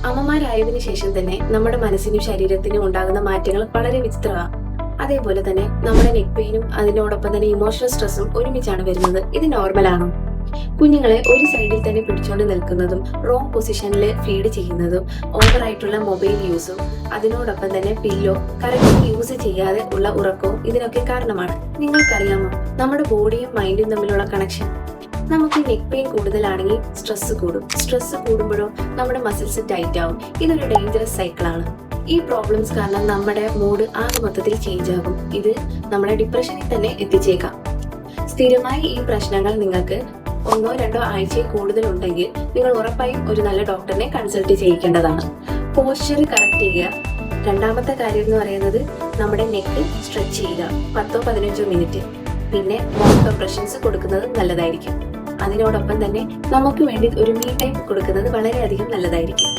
അമ്മമാരായതിനു ശേഷം തന്നെ നമ്മുടെ മനസ്സിനും ശരീരത്തിനും ഉണ്ടാകുന്ന മാറ്റങ്ങൾ വളരെ വിചിത്രമാണ്. അതേപോലെ തന്നെ നമ്മുടെ നെക്ക് പെയിനും അതിനോടൊപ്പം തന്നെ ഇമോഷണൽ സ്ട്രെസ്സും ഒരുമിച്ചാണ് വരുന്നത്. ഇത് നോർമലാണോ? കുഞ്ഞുങ്ങളെ ഒരു സൈഡിൽ തന്നെ പിടിച്ചുകൊണ്ട് നിൽക്കുന്നതും റോങ് പൊസിഷനിൽ ഫീഡ് ചെയ്യുന്നതും ഓവറായിട്ടുള്ള മൊബൈൽ യൂസും അതിനോടൊപ്പം തന്നെ പില്ലോ കറക്റ്റ് യൂസ് ചെയ്യാതെ ഉള്ള ഉറക്കവും ഇതിനൊക്കെ കാരണമാണ്. നിങ്ങൾക്കറിയാമോ നമ്മുടെ ബോഡിയും മൈൻഡും തമ്മിലുള്ള കണക്ഷൻ? നമുക്ക് നെക്ക് പെയിൻ കൂടുതലാണെങ്കിൽ സ്ട്രെസ് കൂടും. സ്ട്രെസ് കൂടുമ്പോഴോ നമ്മുടെ മസിൽസ് ടൈറ്റ് ആവും. ഇതൊരു ഡേഞ്ചറസ് സൈക്കിളാണ്. ഈ പ്രോബ്ലംസ് കാരണം നമ്മുടെ മൂഡ് ആകെ മൊത്തത്തിൽ ചേഞ്ച് ആകും. ഇത് നമ്മളെ ഡിപ്രഷനിൽ തന്നെ എത്തിച്ചേക്കാം. സ്ഥിരമായി ഈ പ്രശ്നങ്ങൾ നിങ്ങൾക്ക് 1-2 ആഴ്ചയിൽ കൂടുതലുണ്ടെങ്കിൽ നിങ്ങൾ ഉറപ്പായും ഒരു നല്ല ഡോക്ടറിനെ കൺസൾട്ട് ചെയ്യിക്കേണ്ടതാണ്. പോസ്ചർ കറക്റ്റ് ചെയ്യുക. രണ്ടാമത്തെ കാര്യം എന്ന് പറയുന്നത് നമ്മുടെ നെക്ക് സ്ട്രെച്ച് ചെയ്യുക 10-15 മിനിറ്റ്. പിന്നെ മൗത്ത് കംപ്രഷൻസ് കൊടുക്കുന്നത് നല്ലതായിരിക്കും. അതിനോടൊപ്പം തന്നെ നമുക്ക് വേണ്ടി ഒരു മീ ടൈം കൊടുക്കുന്നത് വളരെയധികം നല്ലതായിരിക്കും.